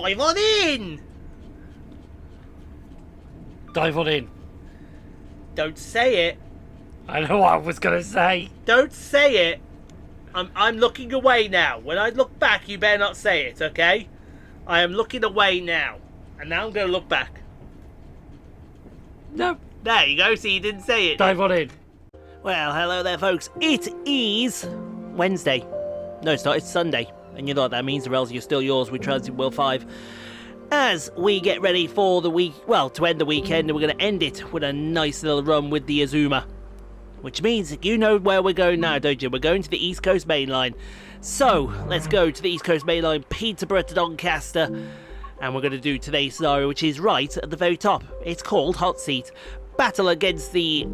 Dive on in! Dive on in. Don't say it. I know what I was going to say. Don't say it. I'm looking away now. When I look back, you better not say it, okay? I am looking away now. And now I'm going to look back. No. There you go, see, you didn't say it. Dive on in. Well, hello there, folks. It is Wednesday. No, it's not. It's Sunday. And you know what that means, or else you're still yours with Transit World 5. As we get ready for the week, well, to end the weekend, and we're going to end it with a nice little run with the Azuma. Which means you know where we're going now, don't you? We're going to the East Coast Main Line. So, let's go to the East Coast Main Line, Peterborough to Doncaster. And we're going to do today's scenario, which is right at the very top. It's called Hot Seat. Battle against the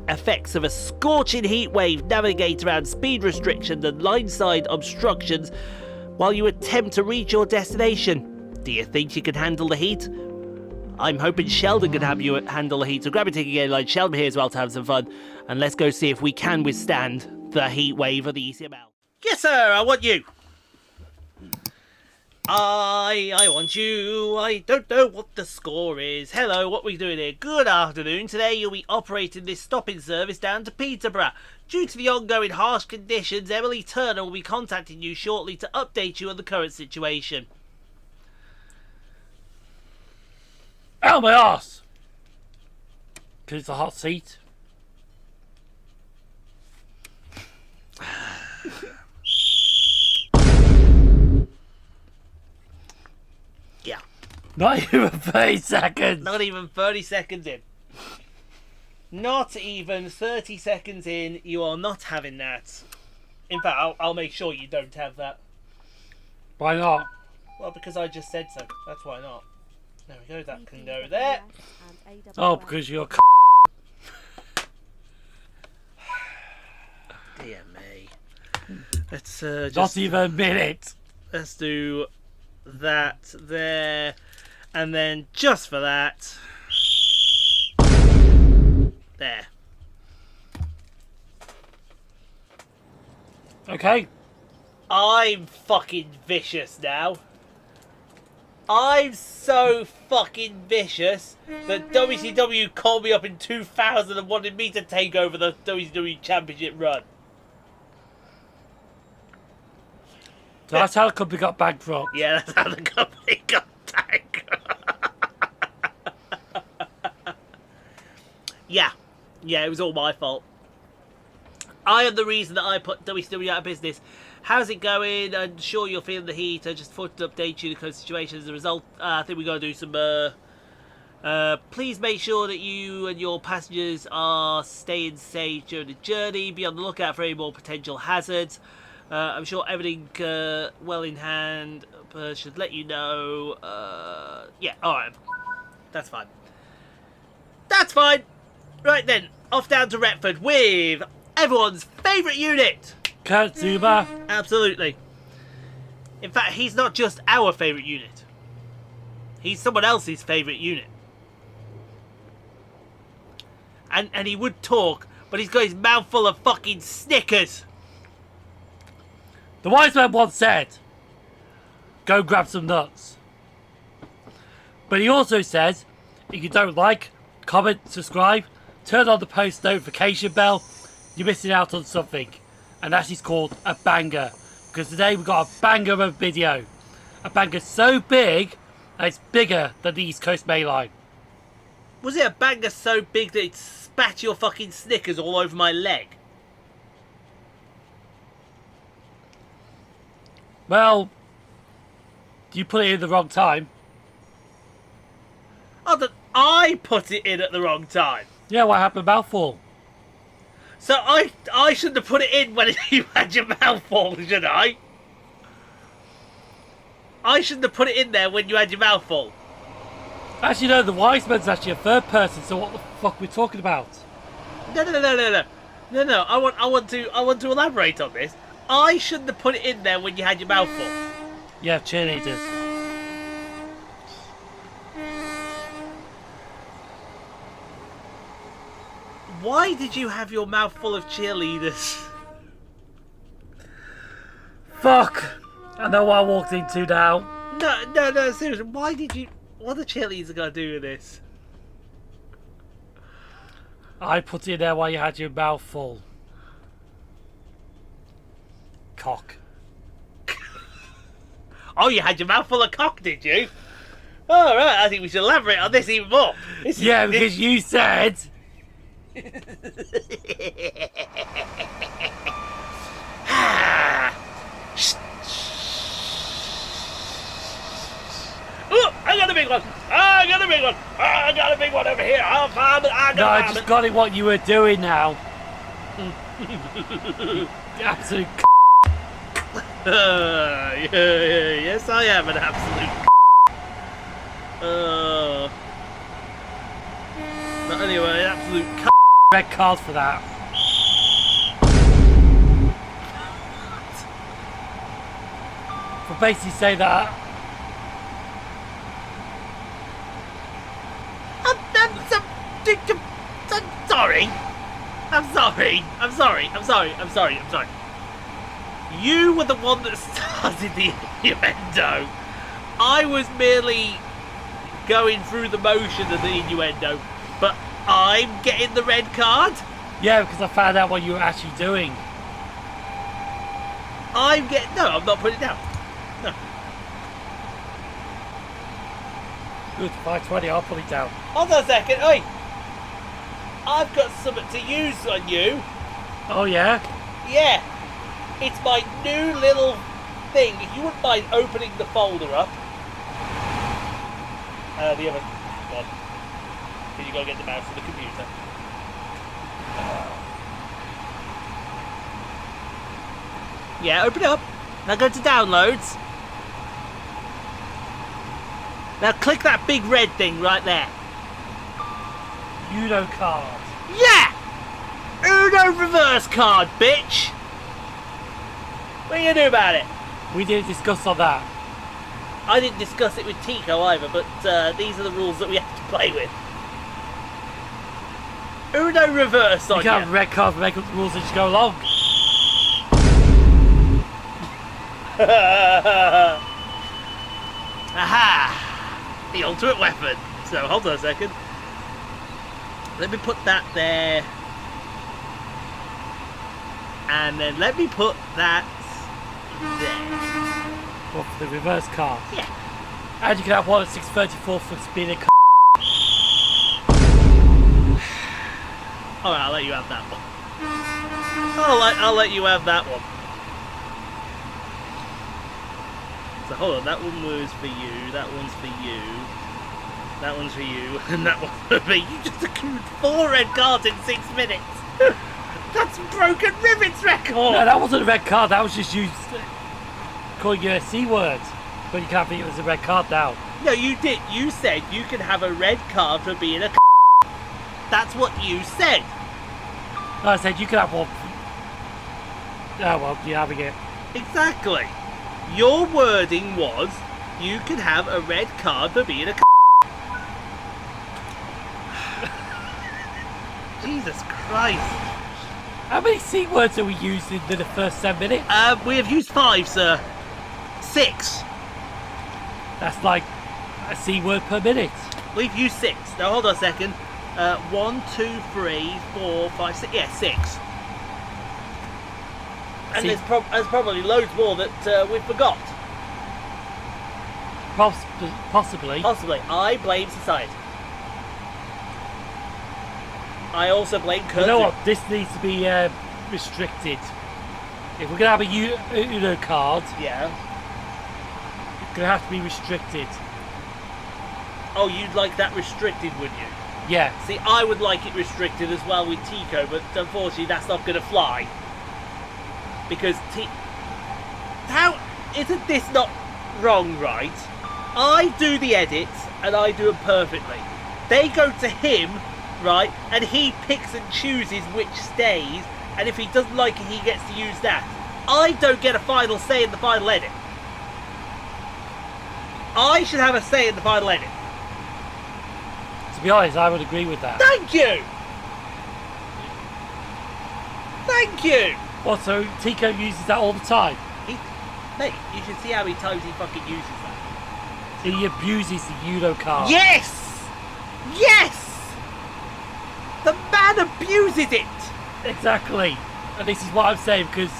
effects of a scorching heat wave, navigate around speed restrictions and line side obstructions while you attempt to reach your destination. Do you think you can handle the heat? I'm hoping Sheldon can have you handle the heat, so grab a ticket again, like Sheldon here as well to have some fun, and let's go see if we can withstand the heat wave of the ECML. Yes sir, I want you. I want you. I don't know what the score is. Hello, what are we doing here? Good afternoon. Today you'll be operating this stopping service down to Peterborough. Due to the ongoing harsh conditions, Emily Turner will be contacting you shortly to update you on the current situation. Ow, my arse! Because it's a hot seat. Yeah. Not even 30 seconds. Not even 30 seconds in. Not even 30 seconds in, you are not having that. In fact, I'll make sure you don't have that. Why not? Well, because I just said so. That's why not. There we go, that can go there. Oh, because you're Dear me. Let's just... Not even a minute. Let's do that there. And then just for that... There. Okay. I'm fucking vicious now. I'm so fucking vicious that WCW called me up in 2000 and wanted me to take over the WCW Championship run. So that's how the company got bankrupt. Yeah, that's how the company got bankrupt. Yeah, it was all my fault. I am the reason that I put WCW out of business. How's it going? I'm sure you're feeling the heat. I just thought to update you the current situation. As a result, I think we're going to do some... please make sure that you and your passengers are staying safe during the journey. Be on the lookout for any more potential hazards. I'm sure everything well in hand. Should let you know. Yeah, alright. That's fine. That's fine. Right then, off down to Retford with everyone's favourite unit. Kurt Zuma. Absolutely. In fact, he's not just our favourite unit. He's someone else's favourite unit. And he would talk, but he's got his mouth full of fucking Snickers. The wise man once said, go grab some nuts. But he also says, if you don't like, comment, subscribe, turn on the post notification bell, you're missing out on something. And that is called a banger. Because today we've got a banger of a video. A banger so big that it's bigger than the East Coast Main Line. Was it a banger so big that it spat your fucking Snickers all over my leg? Well, you put it in the wrong time. Oh, that I put it in at the wrong time. Yeah, what happened? Mouthful. So I shouldn't have put it in when you had your mouth full, should I? I shouldn't have put it in there when you had your mouth full. Actually, no, the wise man's actually a third person, so what the fuck are we talking about? No. I want to elaborate on this. I shouldn't have put it in there when you had your mouth full. Yeah, cheerleaders. Why did you have your mouth full of cheerleaders? Fuck! I know what I walked into now. No, seriously, why did you... What the chilies are going to do with this? I put it there while you had your mouth full. Cock. Oh, you had your mouth full of cock, did you? All right, I think we should elaborate on this even more. Because you said... Oh, I got a big one. I got a big one. I got a big one over here. I I just got it what you were doing now. Absolute yes, I am an absolute But anyway, absolute red card for that. For basically say that. I'm sorry. You were the one that started the innuendo. I was merely going through the motion of the innuendo, but I'm getting the red card? Yeah, because I found out what you were actually doing. No, I'm not putting it down. No. Good, 520, I'll put it down. Hold on a second, oi! I've got something to use on you. Oh, yeah? Yeah. It's my new little thing. If you wouldn't mind opening the folder up. The other one. Because you got to get the mouse to the computer. Yeah, open it up. Now go to downloads. Now click that big red thing right there. Uno card. Yeah! Uno reverse card, bitch! What are you gonna do about it? We didn't discuss on that. I didn't discuss it with Tico either, but these are the rules that we have to play with. Uno reverse on you. Can't have red card for make up the rules as you go along. Aha! The ultimate weapon. So hold on a second. Let me put that there. And then let me put that there. What, for the reverse card? Yeah. And you can have one at 634 for being a c***. Alright, I'll let you have that one. I'll let you have that one. So hold on, that one was for you, that one's for you, that one's for you, and that one's for me. You just accrued 4 red cards in 6 minutes. That's Broken Rivet's record! No, that wasn't a red card, that was just you calling you a C word. But you can't think it was a red card now. No, you did. You said you can have a red card for being a c***. That's what you said. No, I said you can have one. Oh well, you're having it. Exactly. Your wording was, you can have a red card for being a c***. Jesus Christ. How many C words are we using in the first 10 minutes? We have used 5, sir. 6. That's like a C word per minute. We've used 6. Now hold on a second. 1, 2, 3, 4, 5, 6. Yeah, 6. And there's probably loads more that we forgot. Possibly. Possibly. I blame society. I also blame Kurt. You know what? This needs to be restricted. If we're going to have a Uno card, yeah, it's going to have to be restricted. Oh, you'd like that restricted, would you? Yeah. See, I would like it restricted as well with Tico, but unfortunately that's not going to fly. Because how isn't this not wrong, right? I do the edits and I do them perfectly. They go to him, right, and he picks and chooses which stays, and if he doesn't like it, he gets to use that. I don't get a final say in the final edit. I should have a say in the final edit. To be honest, I would agree with that. Thank you! Thank you! What, so Tico uses that all the time? Mate, you should see how many times he fucking uses that. He abuses the Uno card. Yes! Yes! The man abuses it! Exactly. And this is what I'm saying, because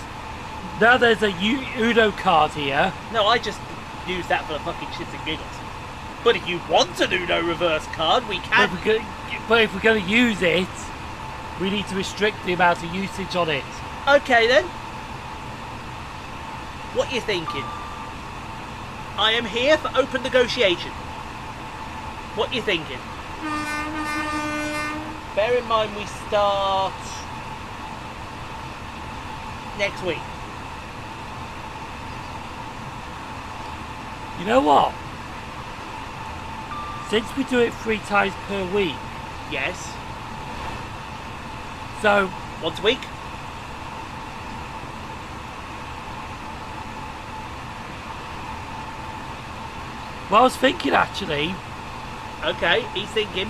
now there's a Uno card here. No, I just use that for the fucking shits and giggles. But if you want an Uno reverse card, we can. But if we're going to use it, we need to restrict the amount of usage on it. Okay then. What you thinking? I am here for open negotiation. What you thinking? Bear in mind we start next week. You know what? Since we do it 3 times per week, Yes. so Once a week? what I was thinking actually, Okay, he's thinking.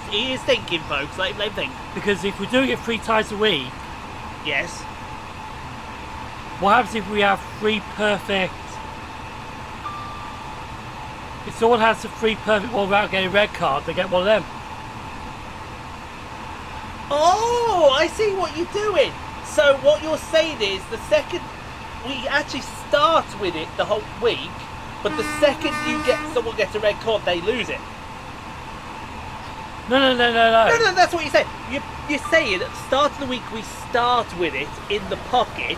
He is thinking, folks. Let him think. because if we're doing it 3 times a week, Yes. what happens if we have 3 perfect? If someone has the 3 perfect one without getting a red card, they get one of them. Oh, I see what you're doing. So what you're saying is the second we actually start with it the whole week, but the second someone gets a red card, they lose it. No. No, that's what you're saying. You're saying at the start of the week we start with it in the pocket,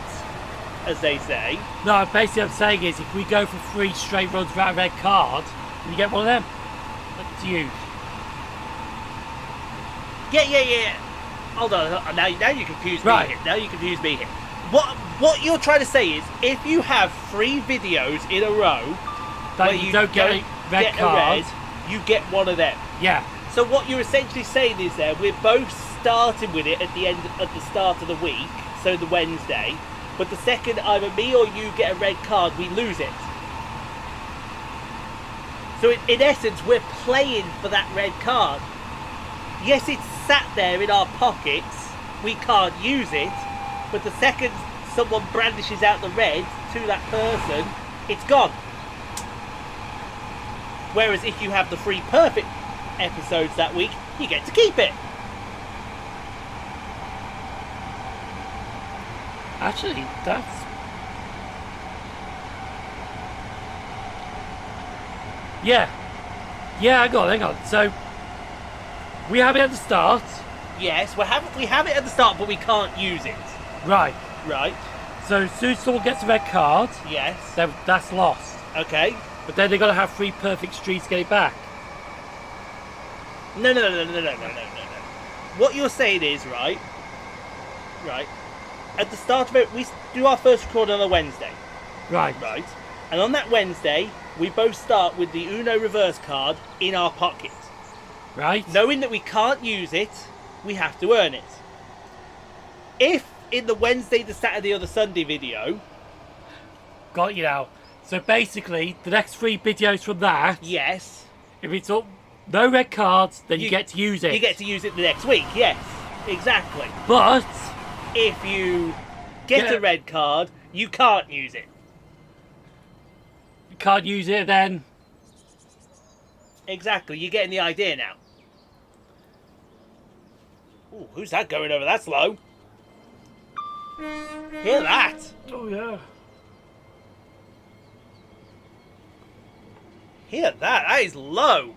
as they say. No, basically I'm saying is if we go for 3 straight runs without a red card, you get one of them. Up to you. Yeah. Hold on. Now you confuse me Right. here. Now you confuse me here. What you're trying to say is if you have 3 videos in a row That where you don't get a red card. you get one of them. Yeah. So what you're essentially saying is we're both starting with it at the start of the week, so the Wednesday, but the second either me or you get a red card, we lose it. So in essence, we're playing for that red card. Yes, it's sat there in our pockets, we can't use it, but the second someone brandishes out the red to that person, it's gone. Whereas if you have the 3 perfect episodes that week, you get to keep it. Actually, that's... Yeah, hang on. So, we have it at the start. Yes, we have it at the start, but we can't use it. Right. Right. So, as soon as someone gets a red card, Yes. then that's lost. Okay. But then they've got to have 3 perfect streaks to get it back. No. What you're saying is, right, at the start of it, we do our first record on a Wednesday. Right. Right. And on that Wednesday, we both start with the Uno reverse card in our pocket. Right. Knowing that we can't use it, we have to earn it. If in the Wednesday, the Saturday or the Sunday video... Got you now. So basically, the next 3 videos from that, Yes. if it's up, no red cards, then you get to use it. You get to use it the next week, yes. Exactly. But If you get a red card, you can't use it. you can't use it then. Exactly, you're getting the idea now. Ooh, who's that going over that slow? Hear that? Oh yeah. Hear that? That is low.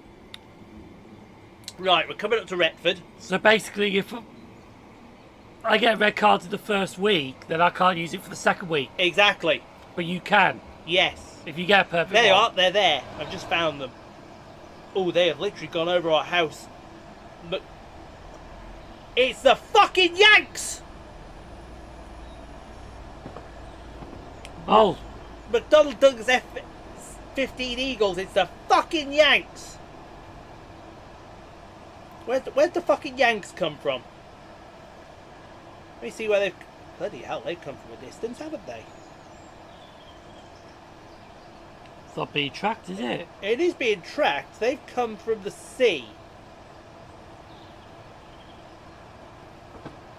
Right, we're coming up to Retford. So basically, if I get a red card in the first week, then I can't use it for the second week. Exactly. But you can, Yes. if you get a perfect There they one. are, they're there. I've just found them. Oh, they have literally gone over our house. But it's the fucking Yanks! Oh, McDonald Doug's F-15 Eagles, it's the fucking Yanks! Where'd the fucking Yanks come from? Let me see where they've... Bloody hell, they've come from a distance, haven't they? it's not being tracked, is it? It is being tracked. They've come from the sea.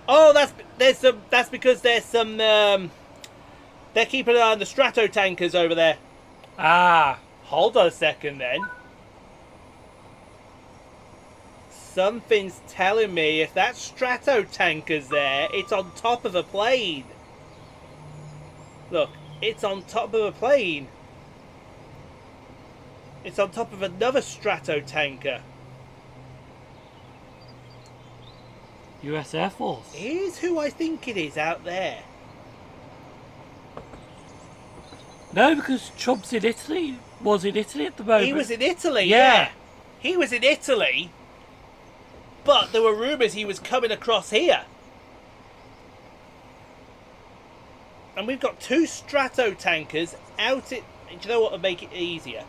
Oh, that's because there's some... they're keeping an eye on the Strato tankers over there. Ah, Hold on a second then. Something's telling me if that Stratotanker's there, it's on top of a plane. Look, it's on top of a plane. It's on top of another Stratotanker. US Air Force. Here's who I think it is out there. No, because Trump's in Italy. Was in Italy at the moment. He was in Italy, Yeah. He was in Italy, but there were rumours he was coming across here. And we've got two Stratotankers out it. Do you know what would make it easier?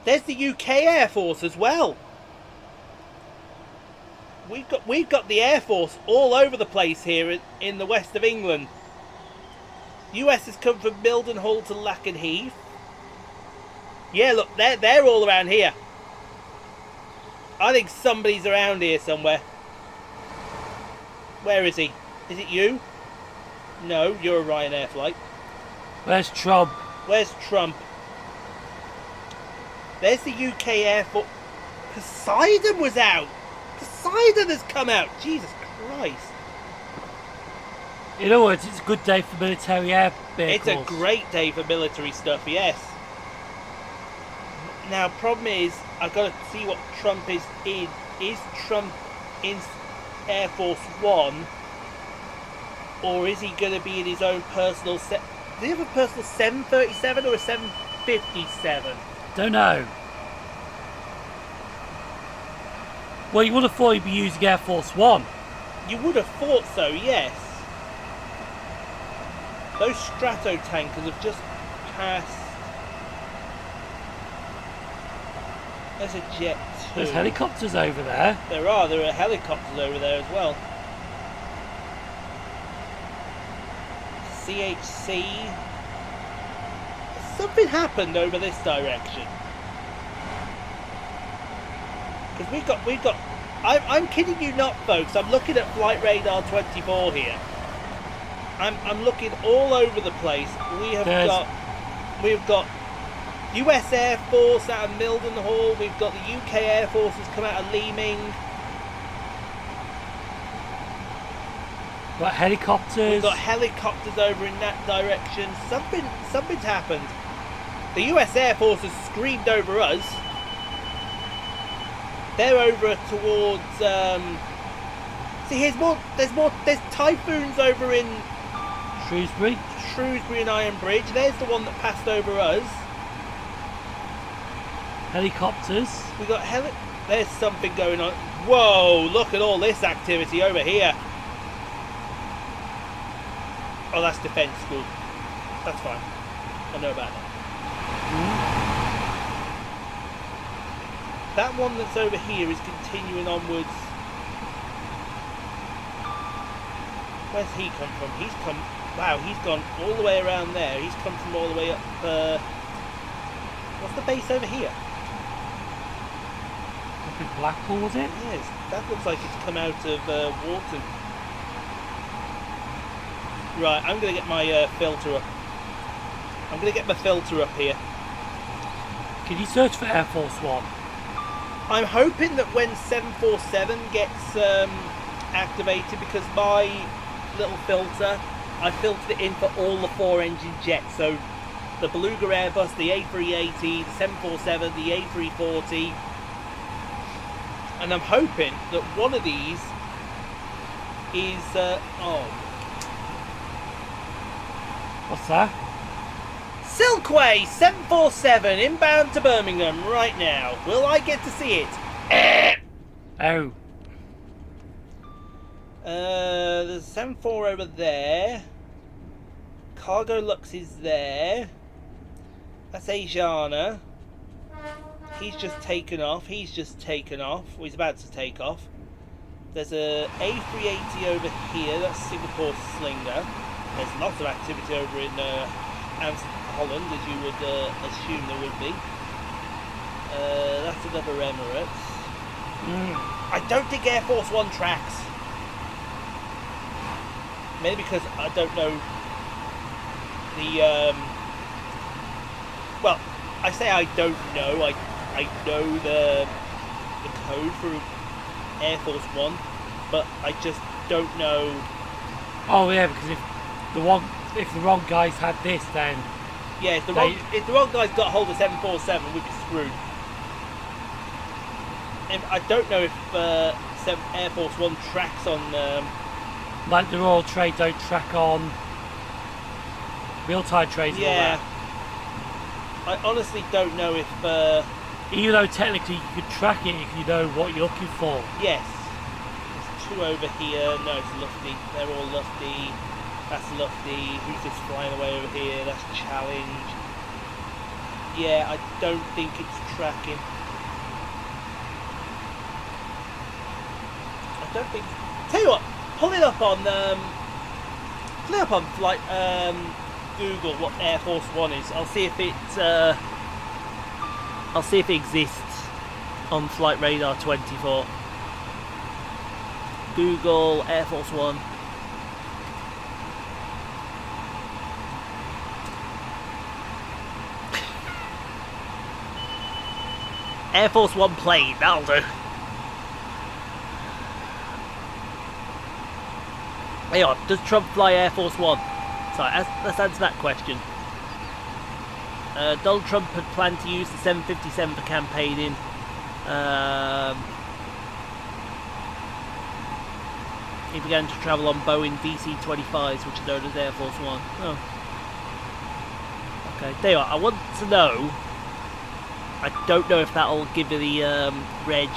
There's the UK Air Force as well. We've got the Air Force all over the place here in the west of England. US has come from Mildenhall to Lakenheath. Yeah, look, they're all around here. I think somebody's around here somewhere. Where is he? Is it you? No, you're a Ryanair flight. Where's Trump? Where's Trump? There's the UK Air Force. Poseidon was out. Poseidon has come out. Jesus Christ. In other words, it's a good day for military air vehicles. It's a great day for military stuff, yes. Now, problem is, I've got to see what Trump is in. Is Trump in Air Force One? Or is he going to be in his own personal set? Does he have a personal 737 or a 757? Don't know. Well, you would have thought he'd be using Air Force One. You would have thought so, yes. Those Stratotankers have just passed. There's a jet too. There's helicopters over there. There are helicopters over there as well. CHC. Something happened over this direction. Because we've got. I'm kidding you not, folks. I'm looking at Flight Radar 24 here. I'm looking all over the place. We've got US Air Force out of Mildenhall. We've got the UK Air Force has come out of Leeming. Got helicopters. We've got helicopters over in that direction. Something's happened. The US Air Force has screamed over us. They're over towards. See, there's typhoons over in Shrewsbury and Iron Bridge. There's the one that passed over us. Helicopters. We got There's something going on. Whoa! Look at all this activity over here. Oh, that's defence school. That's fine. I know about that. That one that's over here is continuing onwards. Where's he come from? Wow, he's gone all the way around there. He's come from all the way up. What's the base over here? Blackpool, was it? Yes, that looks like it's come out of Wharton. Right, I'm going to get my filter up. I'm going to get my filter up here. Can you search for Air Force One? I'm hoping that when 747 gets activated, because my little filter, I filtered it in for all the 4-engine jets. So the Beluga Airbus, the A380, the 747, the A340. And I'm hoping that one of these is... What's that? Silkway 747 inbound to Birmingham right now. Will I get to see it? Oh. There's a 74 over there. Cargo Lux is there. That's Asiana. He's just taken off. Well, he's about to take off. There's a A380 over here. That's Singapore Slinger. There's lots of activity over in Holland, as you would assume there would be. That's another Emirates. I don't think Air Force One tracks. Maybe because I don't know the... well, I say I don't know. I know the code for Air Force One, but I just don't know. Oh yeah, because if the wrong guys had this, then yeah, if the wrong guys got hold of 747, we'd be screwed. And I don't know if Air Force One tracks on. Like the Royal Trade don't track on real-time trades. Yeah. I honestly don't know if. Even though technically you could track it if you know what you're looking for. Yes. There's 2 over here. No, it's Lufty. They're all Lufty. That's Lufty. Who's this flying away over here? That's Challenge. Yeah, I don't think it's tracking. I don't think. Tell you what, pull it up on like Google what Air Force One is. I'll see if it exists on Flight Radar 24. Google Air Force One. Air Force One plane, that'll do. Hang on, does Trump fly Air Force One? Sorry, let's answer that question. Donald Trump had planned to use the 757 for campaigning. He began to travel on Boeing DC-25s, which are known as Air Force One. Oh. Okay, there you are. I want to know. I don't know if that'll give you the reg.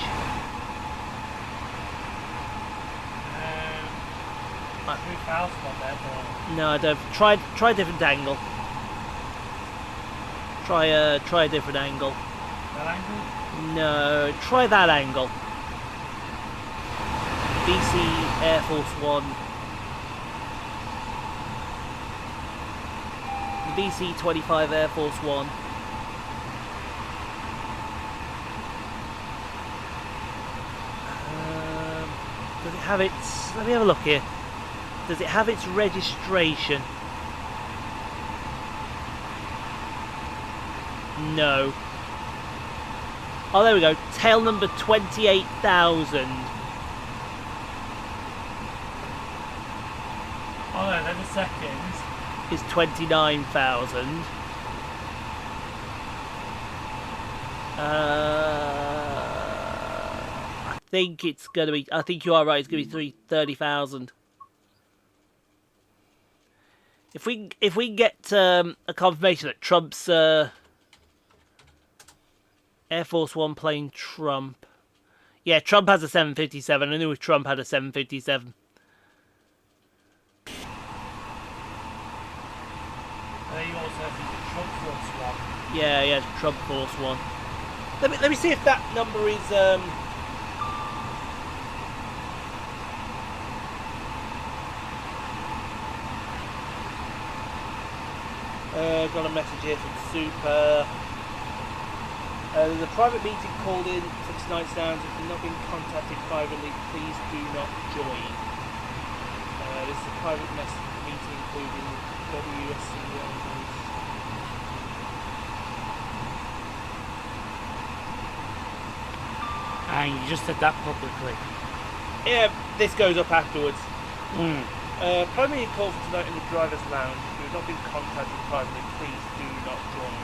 No, I don't. Try a different angle. Try a different angle. That angle? No, try that angle. BC Air Force One. The BC-25 Air Force One. Does it have its... Let me have a look here. Does it have its registration? No. Oh, there we go. Tail number 28,000. Oh no, then the second is 29,000. I think it's gonna be. I think you are right. It's gonna be 30,000. If we get a confirmation that Trump's Air Force One plane, Trump. Yeah, Trump has a 757. I knew if Trump had a 757. He also has the Trump Force One. Yeah, Trump Force One. Let me see if that number is got a message here from Super. There's a private meeting called in for tonight's sounds. If you've not been contacted privately, please do not join. This is a private meeting including WSC owners. And you just said that publicly. Yeah, this goes up afterwards. Mm. Private meeting called for tonight in the driver's lounge. If you've not been contacted privately, please do not join.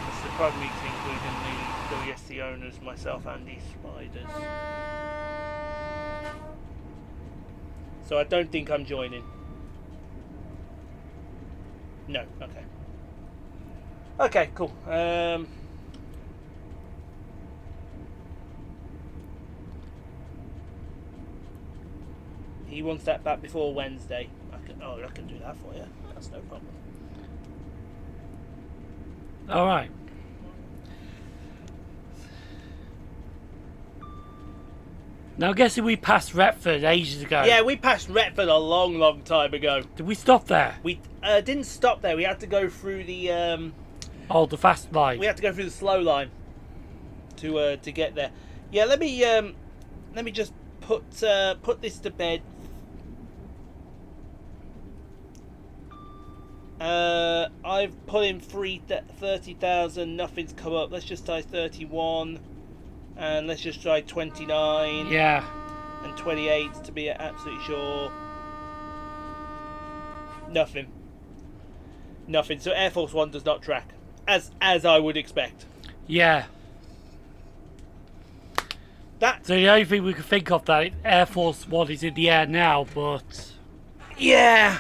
This is a private meeting including the WSC owners, myself, and the Spiders. So I don't think I'm joining. No, okay. Okay, cool. He wants that back before Wednesday. I can do that for you. That's no problem. All right. Now, guessing we passed Retford ages ago. Yeah, we passed Retford a long, long time ago. Did we stop there? We didn't stop there. We had to go through the the fast line. we had to go through the slow line to get there. Yeah, let me just put this to bed. I've put in 30,000, nothing's come up. Let's just try 31, and let's just try 29. Yeah. And 28 to be absolutely sure. Nothing. So Air Force One does not track, as I would expect. Yeah. So the only thing we can think of that Air Force One is in the air now, but yeah,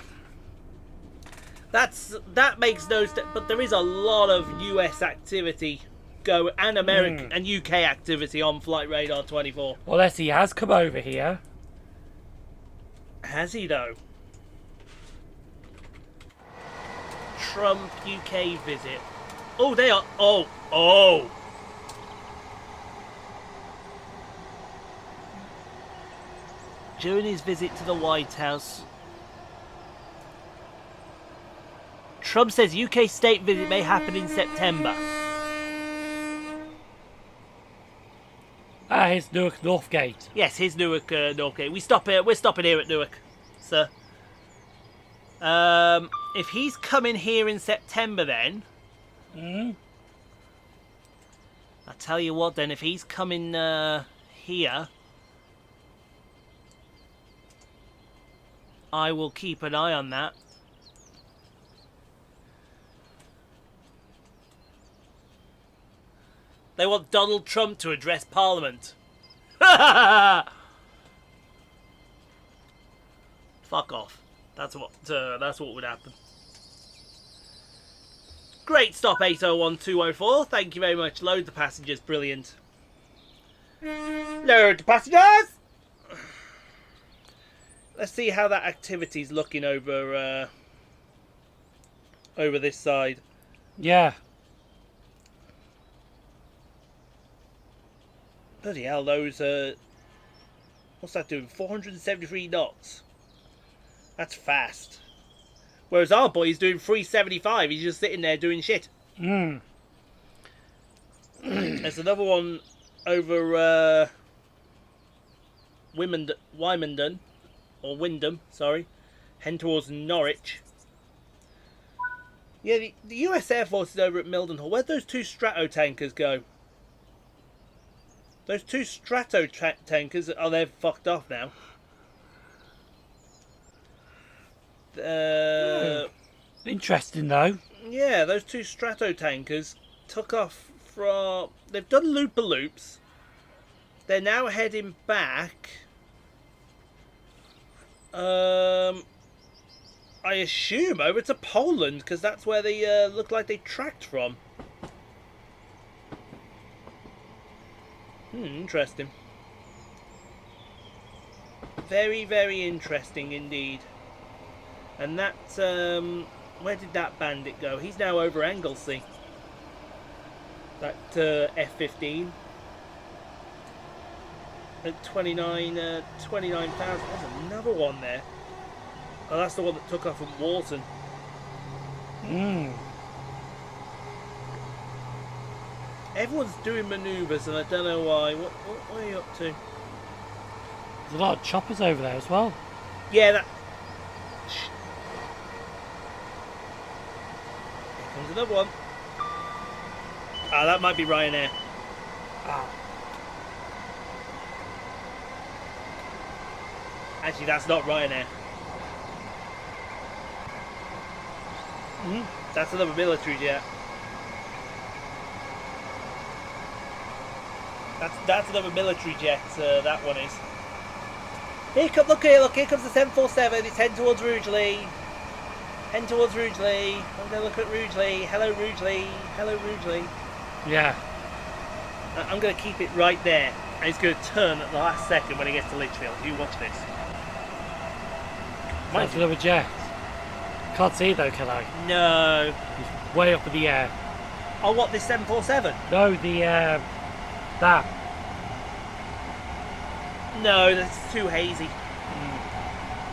that makes no sense. But there is a lot of US activity and American and UK activity on Flight Radar 24. Well, unless he has come over here. Has he though? Trump UK visit. Oh, they are. Oh. During his visit to the White House, Trump says UK state visit may happen in September. Here's Newark Northgate. Yes, here's Newark Northgate. We're stopping here at Newark, sir. If he's coming here in September, then I'll tell you what. Then, if he's coming here, I will keep an eye on that. They want Donald Trump to address Parliament. Fuck off. That's what would happen. Great stop, 801204. Thank you very much. Load the passengers. Brilliant. Load the passengers. Let's see how that activity's looking over this side. Yeah. Bloody hell, those what's that doing? 473 knots. That's fast. Whereas our boy's doing 375. He's just sitting there doing shit. There's another one over Wymondon. Or Wyndham, sorry. Heading towards Norwich. Yeah, the US Air Force is over at Mildenhall. Where'd those two Strato tankers go? Those two Strato tankers, they're fucked off now. Interesting, though. Yeah, those two Strato tankers took off from... They've done loop-a-loops. They're now heading back... I assume over to Poland, because that's where they look like they tracked from. Interesting. Very, very interesting indeed. And that, where did that bandit go? He's now over Anglesey. That F-15. At 29,000. There's another one there. Oh, that's the one that took off from Walton. Everyone's doing manoeuvres and I don't know why. What are you up to? There's a lot of choppers over there as well. Yeah, that... Here comes another one. Ah, that might be Ryanair. Actually, that's not Ryanair. That's another military jet. That's another military jet. That one is. Look here comes the 747. It's heading towards Rugeley. I'm gonna look at Rugeley. Hello, Rugeley. Yeah. I'm gonna keep it right there, and it's gonna turn at the last second when it gets to Lichfield. You watch this. That's another jet. Can't see it though, can I? No. It's way up in the air. Oh, what, this 747? No, that. No, that's too hazy.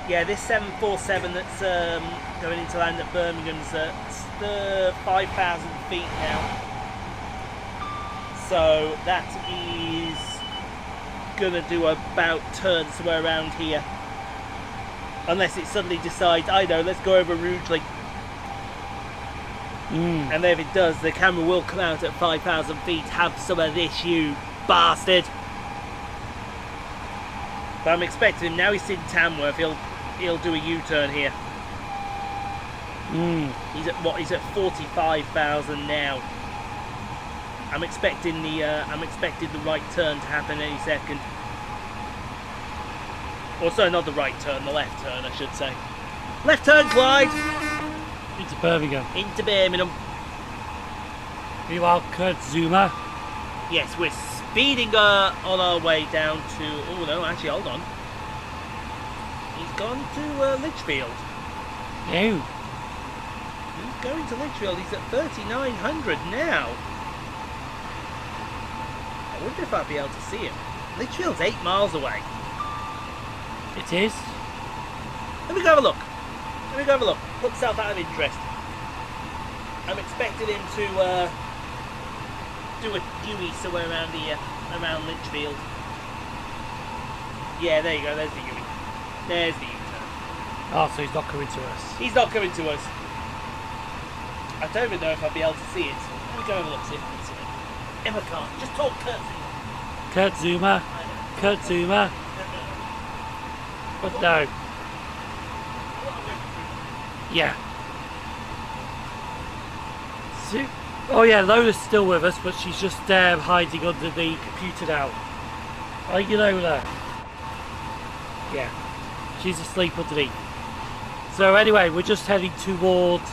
Yeah, this 747 that's going into land at Birmingham's at 5,000 feet now. So that is gonna do about turn somewhere around here. Unless it suddenly decides, I know, let's go over Rugeley. And if it does, the camera will come out at 5,000 feet. Have some of this, you bastard. But I'm expecting him, now he's in Tamworth, he'll do a U-turn here. He's at what? He's at 45,000 now. I'm expecting the right turn to happen any second. Or sorry, not the right turn, the left turn, I should say. Left turn, Clyde. Into Birmingham. Into Birmingham. Meanwhile, Kurt Zuma. Yes, we're speeding on our way down to. Oh no, actually, hold on. He's gone to Lichfield. No. He's going to Lichfield. He's at 3,900 now. I wonder if I'd be able to see him. Lichfield's 8 miles away. It is. Let me go have a look. Let me go have a look. Put myself out of interest. I'm expecting him to do a U-turn somewhere around here, around Lichfield. Yeah, there you go. There's the U-turn. There's the U-turn. Oh, so he's not coming to us. He's not coming to us. I don't even know if I'll be able to see it. Let me go have a look, see if I can see it. If I can't, just talk Kurt Zuma. Kurt Zuma. Kurt Zuma. But no. Yeah. So, oh yeah, Lola's still with us, but she's just hiding under the computer now. Oh, you know that. Yeah. She's asleep underneath. So anyway, we're just heading towards...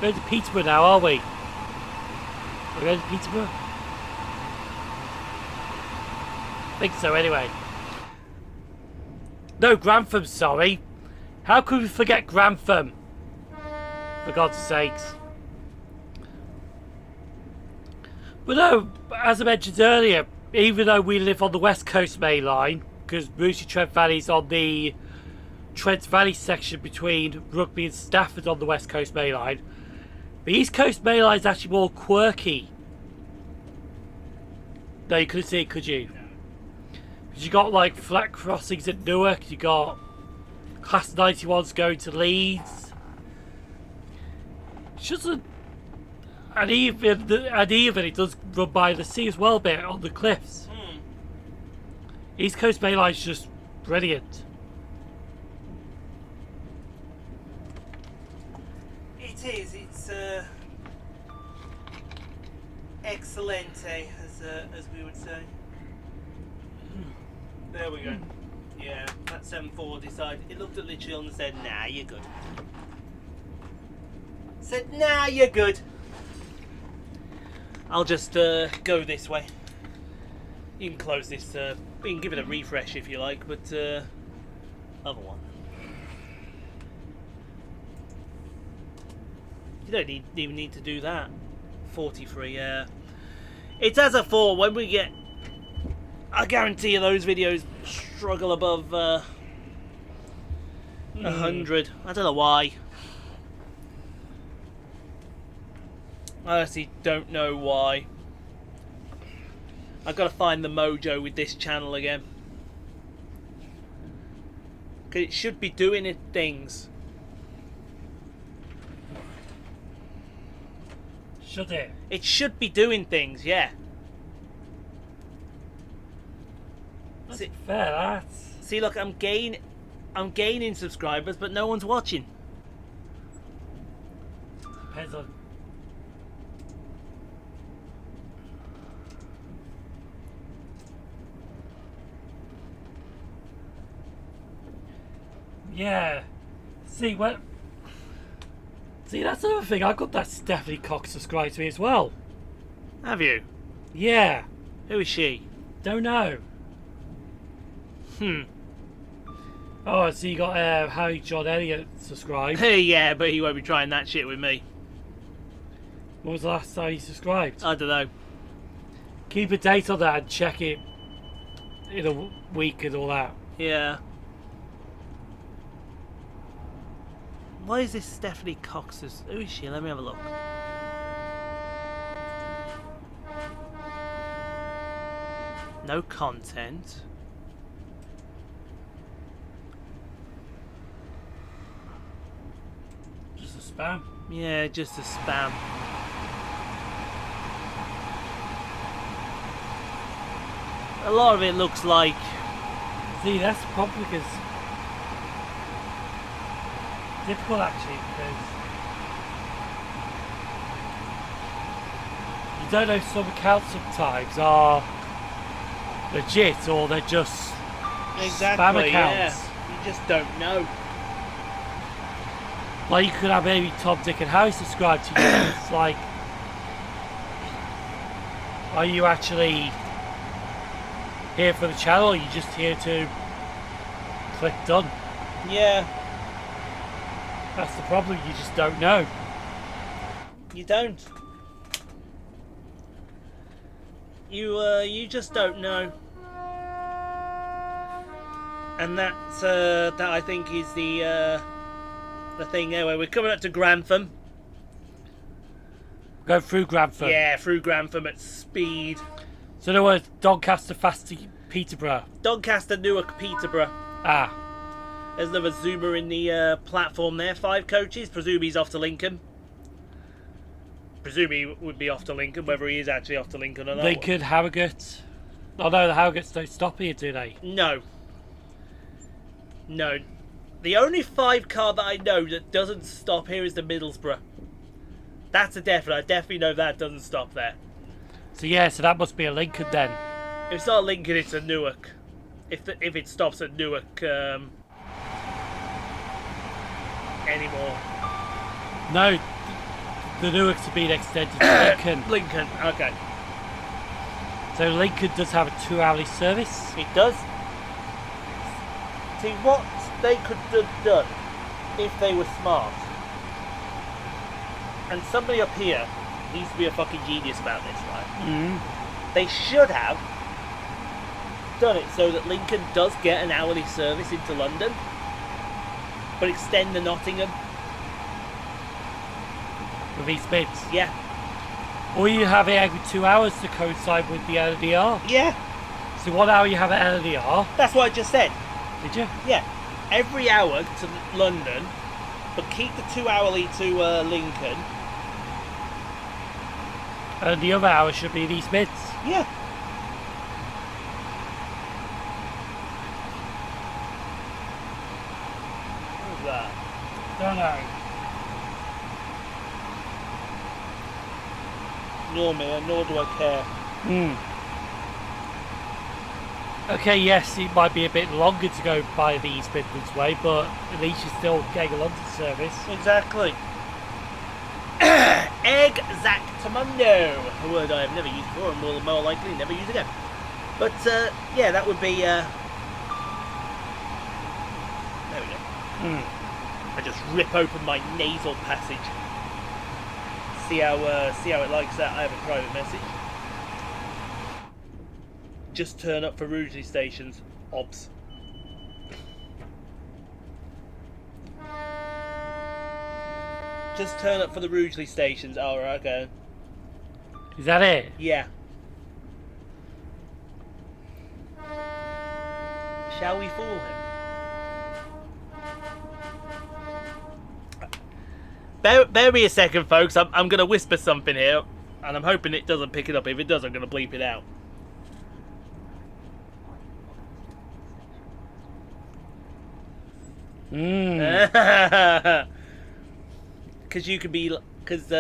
Going to Peterborough now, are we? We're going to Peterborough? I think so, anyway. No, Grantham, sorry. How could we forget Grantham? For God's sakes. But no, as I mentioned earlier, even though we live on the West Coast Main Line, because Brucey Trent Valley's on the Trent Valley section between Rugby and Stafford on the West Coast Main Line, the East Coast Main Line is actually more quirky. No, you couldn't see it, could you? Because you got like flat crossings at Newark, you got Class 91s going to Leeds. It's just a... And even it does run by the sea as well a bit on the cliffs. East Coast Main Line is just brilliant. It is. It's excellente, as we would say. There we go. Yeah, that 7-4 decided. It looked at Lichfield and said, "Nah, you're good." Said, "Nah, you're good." I'll just go this way. You can close this. You can give it a refresh if you like, but other one. You don't even need to do that. 43, yeah. It's as a 4 when we get. I guarantee you those videos struggle above 100. I don't know why. I honestly don't know why. I've got to find the mojo with this channel again. Because it should be doing it things. Should it? It should be doing things, yeah. That's fair, that. See, look, I'm gaining subscribers, but no one's watching. Depends on... Yeah. See, what? See, that's another thing. I got that Stephanie Cox subscribed to me as well. Have you? Yeah. Who is she? Don't know. Oh, so you got Harry John Elliott subscribed. Hey, yeah, but he won't be trying that shit with me. When was the last time you subscribed? I don't know. Keep a date on that and check it in a week and all that. Yeah. Why is this Stephanie Cox's? Who is she? Let me have a look. No content. Just a spam. Yeah, just a spam. A lot of it looks like... See, that's the problem because... difficult actually, because... you don't know, some accounts sometimes are legit or they're just spam accounts. Yeah. You just don't know. Like, you could have maybe Tom, Dick and Harry subscribe to you. It's like, are you actually here for the channel, or are you just here to click done? Yeah. That's the problem, you just don't know. You don't. You just don't know. And that I think is the thing there, where we're coming up to Grantham. Go through Grantham. Yeah, through Grantham at speed. So there was Doncaster fast to Peterborough. Doncaster, Newark, Peterborough. Ah. There's another zoomer in the platform there. 5 coaches. Presume he's off to Lincoln. Presume he would be off to Lincoln, whether he is actually off to Lincoln or not. Lincoln, Harrogate. Oh no, the Harrogates don't stop here, do they? No. No. The only 5 car that I know that doesn't stop here is the Middlesbrough. That's a definite. I definitely know that doesn't stop there. So yeah, so that must be a Lincoln then. If it's not Lincoln, it's a Newark. If it stops at Newark anymore. No, the Newark's have been extended to Lincoln. Lincoln, okay. So Lincoln does have a 2-hourly service. It does. See, what they could have done if they were smart, and somebody up here needs to be a fucking genius about this, right? They should have done it so that Lincoln does get an hourly service into London, but extend the Nottingham. With these bids. Yeah. Or you have it every 2 hours to coincide with the LDR. Yeah. So 1 hour you have an LDR. That's what I just said. Did you? Yeah. Every hour to London, but keep the 2 hourly to Lincoln. And the other hour should be these bids. Yeah. Who's that? Don't know. Nor me, nor do I care. Okay, yes, it might be a bit longer to go by the East Midlands way, but at least you're still getting a London service. Exactly. Exactamundo. A word I have never used before and will more likely never use again. But yeah, that would be. There we go. I just rip open my nasal passage. See how it likes that. I have a private message. Just turn up for Rugeley stations. Obs. Just turn up for the Rugeley stations. Oh, right, okay. Is that it? Yeah. Shall we fool him? Bear me a second, folks. I'm going to whisper something here, and I'm hoping it doesn't pick it up. If it does, I'm going to bleep it out. Because you can be... Because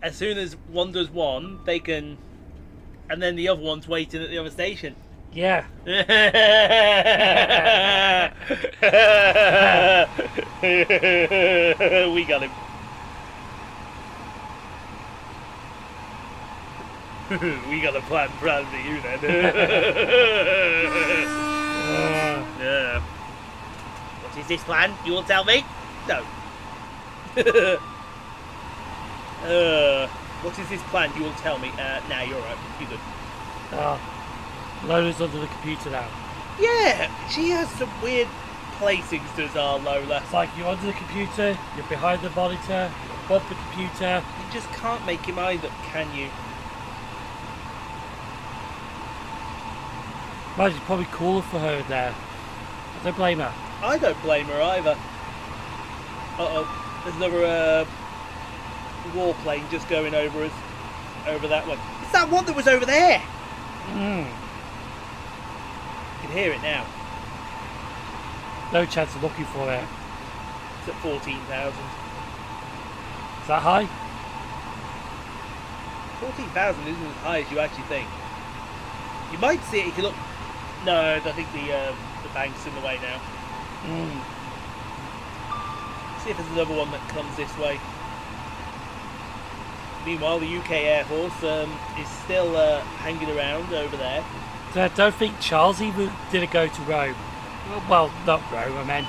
as soon as one does one, they can... And then the other one's waiting at the other station. Yeah. We got him. We got a plan for you then. Yeah. What is this plan? You will tell me? No. What is this plan? You will tell me. Nah, you're right. You're good. Lola's under the computer now. Yeah, she has some weird placings, does our Lola. It's like you're under the computer, you're behind the monitor, you're above the computer. You just can't make your mind up, can you? Imagine it's probably cooler for her in there. I don't blame her. I don't blame her either. Uh-oh. There's another warplane just going over us, over that way. It's that one that was over there. You can hear it now. No chance of looking for it. It's at 14,000. Is that high? 14,000 isn't as high as you actually think. You might see it if you look. No, I think the bank's in the way now. See if there's another one that comes this way. Meanwhile, the UK Air Force is still hanging around over there. So I don't think Charles even didn't go to Rome. Well, not Rome, I meant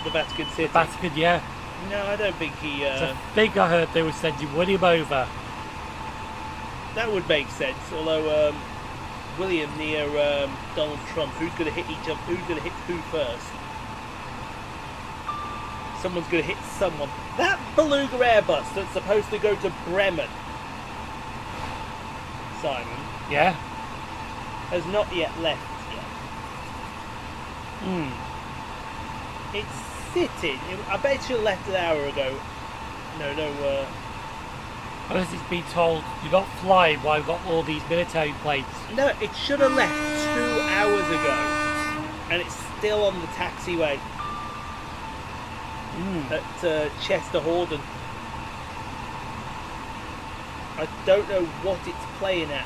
The Vatican City. Vatican, yeah. No, I don't think he. So I think I heard they were sending William over. That would make sense. Although William near Donald Trump, who's going to hit each other? Who's going to hit who first? Someone's going to hit someone. That Beluga Airbus that's supposed to go to Bremen, Simon, Yeah? has not yet left yet. It's sitting. I bet it should have left an hour ago. No. Unless it's been told, you're not flying while you've got all these military planes. No, it should have left 2 hours ago, and it's still on the taxiway at Chester Horden. I don't know what it's playing at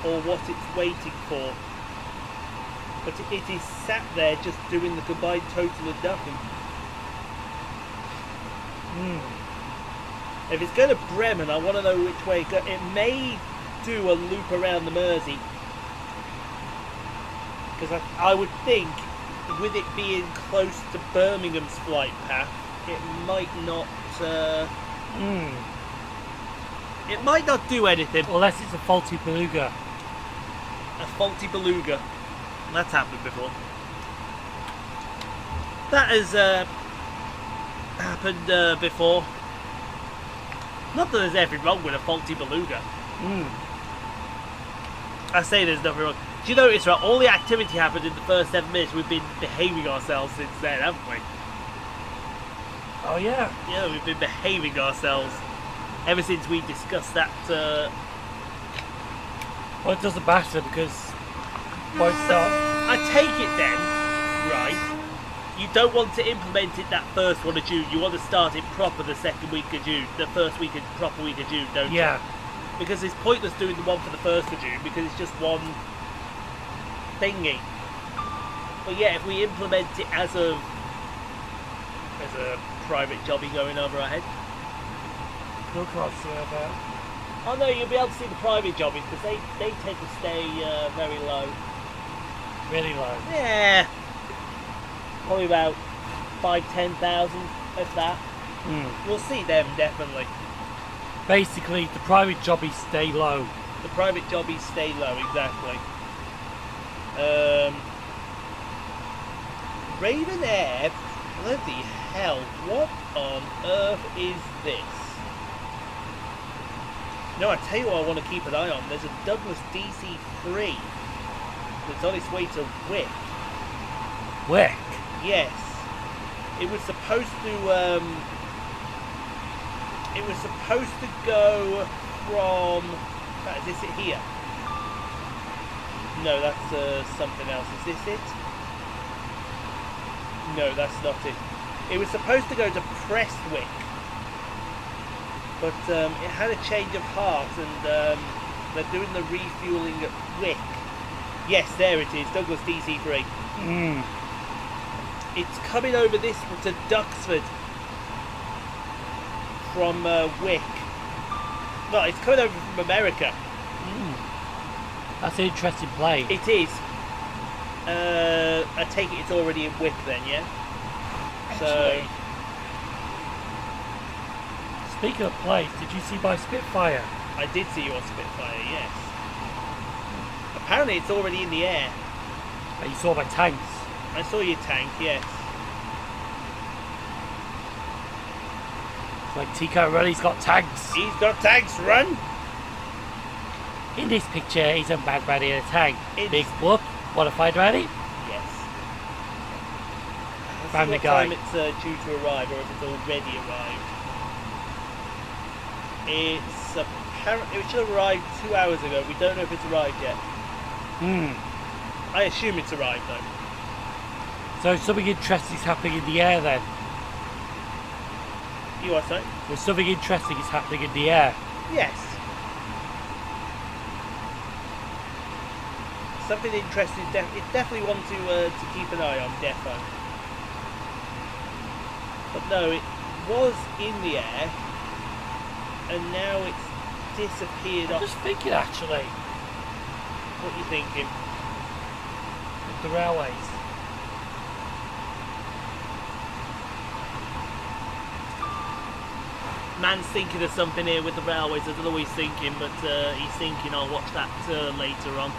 or what it's waiting for, but it is sat there just doing the combined total of nothing. If it's going to Bremen, I want to know which way it goes. It may do a loop around the Mersey, because I would think, with it being close to Birmingham's flight path, it might not. It might not do anything. Unless it's a faulty beluga. A faulty beluga. That's happened before. That has happened before. Not that there's anything wrong with a faulty beluga. I say there's nothing wrong. Do you notice, right, all the activity happened in the first 7 minutes. We've been behaving ourselves since then, haven't we? Oh yeah. Yeah, we've been behaving ourselves ever since we discussed that. Well, it doesn't matter because won't start. I take it then, right? You don't want to implement it that first one of June. You want to start it proper the second week of June, the first proper week of June, don't you? Yeah. Because it's pointless doing the one for the 1st of June because it's just one thingy. But yeah, if we implement it as a private jobby going over our head. No can't see that. Oh no, you'll be able to see the private jobbies because they tend to stay very low. Really low. Yeah. Probably about 5,000-10,000, if that. We'll see them definitely. Basically, the private jobbies stay low. The private jobbies stay low, exactly. Raven Air, bloody hell, what on earth is this? No, I tell you what I want to keep an eye on. There's a Douglas DC-3 that's on its way to Wick. Wick? Yes. It was supposed to go from... Is this it here? No, that's something else. Is this it? No, that's not it. It was supposed to go to Prestwick, but it had a change of heart, and they're doing the refueling at Wick. Yes, there it is, Douglas DC-3. It's coming over this to Duxford from Wick. No, it's coming over from America. That's an interesting plane. It is. I take it it's already in Wick then, yeah? So, speaking of planes, did you see my Spitfire? I did see your Spitfire, yes. Apparently it's already in the air. And you saw my tanks. I saw your tank, yes. It's like Tico Ruddy's got tanks. He's got tanks, run! In this picture, he's a mad man in a tank. Big whoop. Want to fight Randy? Yes. Found the what guy. time it's due to arrive, or if it's already arrived. It's apparently it should have arrived 2 hours ago. We don't know if it's arrived yet. I assume it's arrived though. So something interesting is happening in the air then. You are saying? There's something interesting is happening in the air. Yes. Something interesting. It's definitely one to keep an eye on. Defo. But no, it was in the air, and now it's disappeared I'm off. just thinking actually, What are you thinking? with the railways. Man's thinking of something here with the railways. I don't know what he's thinking, but he's thinking I'll watch that later on.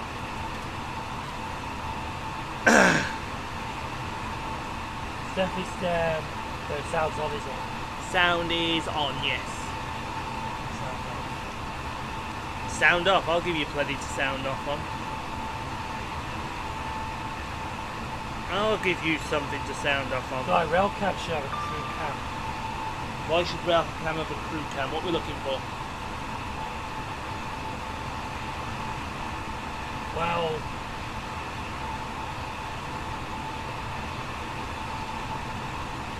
It's definitely the sound's on, isn't it? Sound is on, yes. Sound's on. Sound off. I'll give you plenty to sound off on. I'll give you something to sound off on. Right, rail cab should have a crew cam. Why should rail cam have a crew cam? What we're looking for? Well,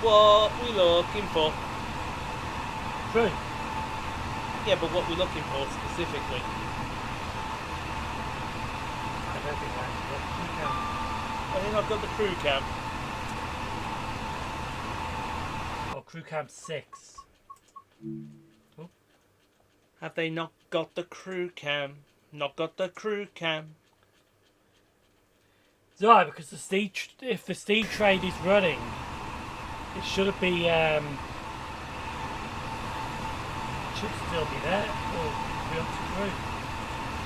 What we looking for? crew. Yeah, but what we looking for specifically? I don't think that's got a crew cam. I think I've got the crew cam. Or crew cam 6. Have they not got the crew cam? Not got the crew cam. It's alright because if the steam train is running, it shouldn't be. It should still be there or be up to crew.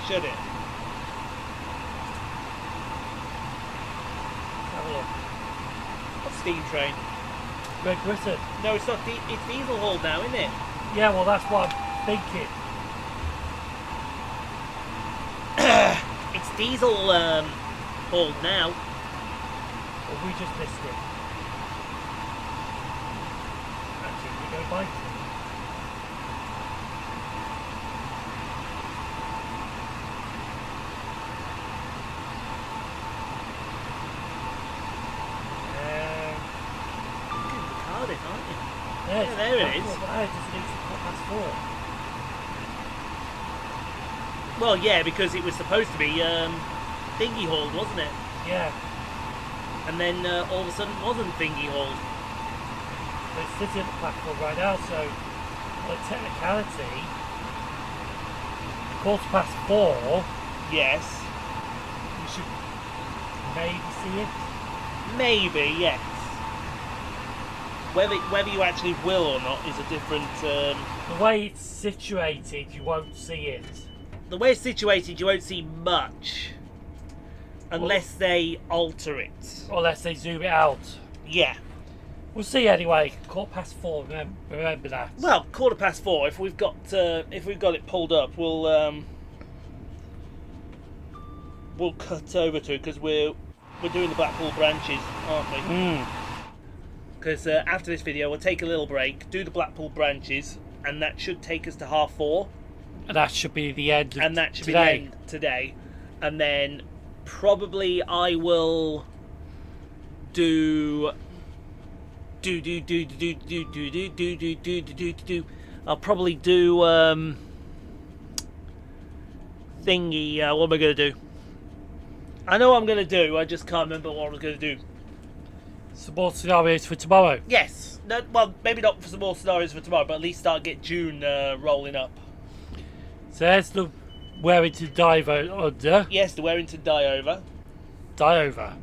Should it? Have a look. What steam train? Great Britain. No, it's not. It's diesel haul now, isn't it? Yeah, well that's what I'm thinking. It's diesel hauled now. Or we just missed it. Actually, we go by crew. Cardiff, aren't you? There, Yeah, there it is. Why does it need to cut past 4? Well, yeah, because it was supposed to be thingy hauled, wasn't it? Yeah, And then all of a sudden wasn't thingy hauled. but it's sitting at the platform right now, so by technicality, 4:15, Yes. we should maybe see it. Maybe, yes. Whether you actually will or not is a different. The way it's situated, you won't see it. The way it's situated, you won't see much unless they alter it. Unless they zoom it out. Yeah. We'll see anyway. 4:15, remember that. Well, 4:15. If we've got it pulled up, we'll cut over to it because we're doing the Blackpool branches, aren't we? Because after this video, we'll take a little break, do the Blackpool branches, and that should take us to 4:30. And that should be the end of And that should today. be the end today. And then probably I will I'll probably do thingy. What am I going to do? I know what I'm going to do. I just can't remember what I was going to do. Some more scenarios for tomorrow. Yes. No, well, maybe not for some more scenarios for tomorrow, but at least get June rolling up. So there's the Warrington dive under. Yes, the Warrington die over. Die over.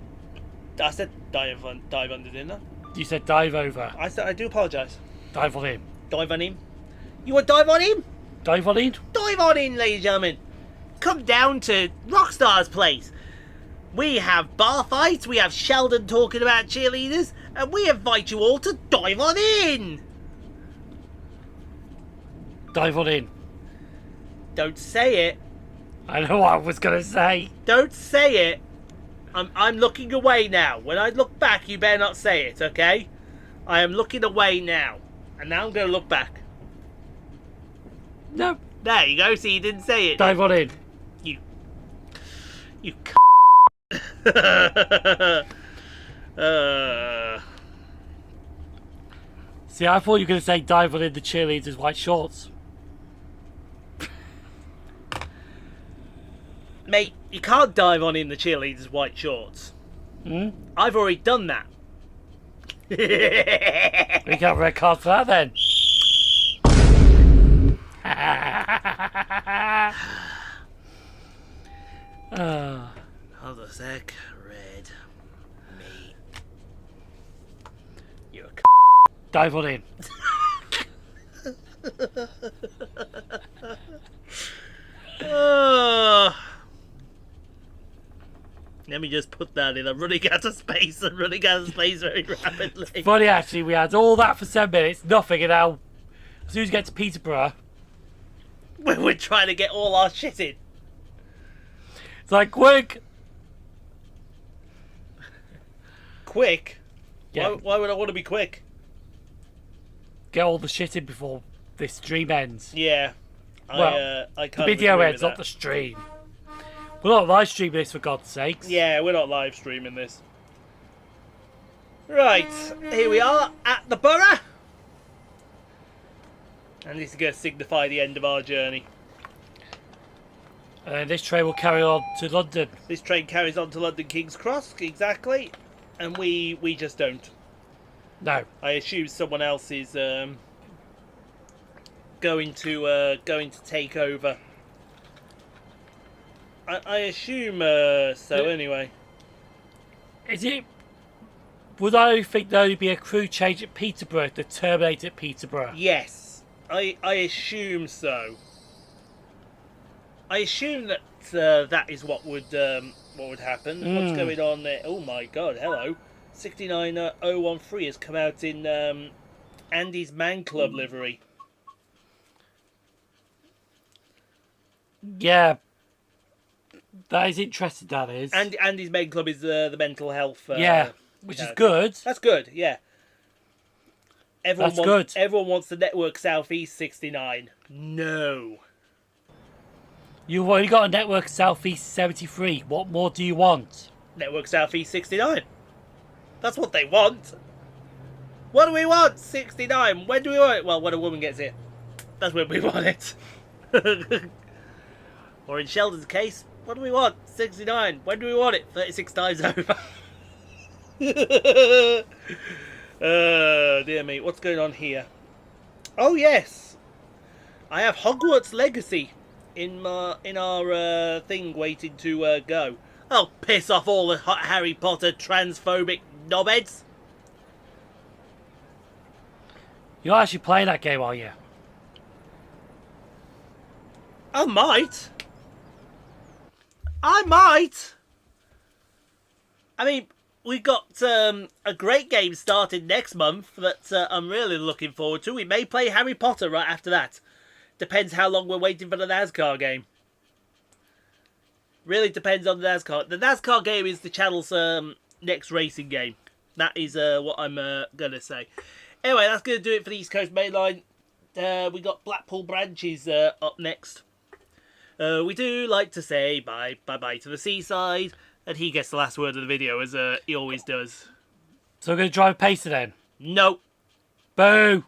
I said dive under, didn't I? You said dive over. I said I do apologise. Dive on him. Dive on him. You want dive on him? Dive on in. Dive on in, ladies and gentlemen. Come down to Rockstar's place. We have bar fights, we have Sheldon talking about cheerleaders, and we invite you all to dive on in. Dive on in. Don't say it. I know what I was going to say. Don't say it. I'm looking away now. When I look back, you better not say it, okay? I am looking away now. And now I'm going to look back. No. There you go. See, you didn't say it. Dive on in. You See, I thought you were going to say dive on in the cheerleaders' white shorts. Mate, you can't dive on in the cheerleaders' white shorts. Hmm? I've already done that. We got a red card for that then. Hold a sec. Red. Me. You're a Dive on in. Let me just put that in. I'm running out of space and running out of space very rapidly. Funny actually, we had all that for 7 minutes, nothing, and now as soon as you get to Peterborough, We're trying to get all our shit in. it's like quick. Quick? Yeah. Why would I want to be quick? Get all the shit in before this stream ends. Yeah. Well, I The can't video ends, not the stream. We're not live streaming this for God's sakes. Yeah, we're not live streaming this. Right, here we are at the borough. And this is going to signify the end of our journey. And this train will carry on to London. This train carries on to London King's Cross, exactly. And we just don't. No. I assume someone else is going to take over. I assume so. Anyway, Is it? Would I think there would be a crew change at Peterborough to terminate at Peterborough? yes, I assume so. I assume that that is what would happen. What's going on there? Oh my God! Hello, 69013 has come out in Andy's Man Club livery. Yeah. That is interesting, that is. And Andy's Men Club is the mental health. Yeah, which is charity. good. That's good. Yeah. That's good. Everyone wants the Network Southeast 69. No. You've already got a Network Southeast 73. What more do you want? Network Southeast 69. That's what they want. What do we want? 69. When do we want it? Well, when a woman gets here. That's when we want it. Or in Sheldon's case, what do we want? 69. When do we want it? 36 times over. Dear me. What's going on here? Oh, yes. I have Hogwarts Legacy in our thing waiting to go. Oh, piss off all the Harry Potter transphobic knobheads. You're not actually playing that game, are you? I might. I mean, we've got a great game starting next month that I'm really looking forward to. We may play Harry Potter right after that. Depends how long we're waiting for the NASCAR game. Really depends on the NASCAR. The NASCAR game is the channel's next racing game. That is what I'm going to say. Anyway, that's going to do it for the East Coast Main Line. We got Blackpool Branches up next. We do like to say bye-bye to the seaside, and he gets the last word of the video, as he always does. So we're going to drive a pacer then? Nope. Boo!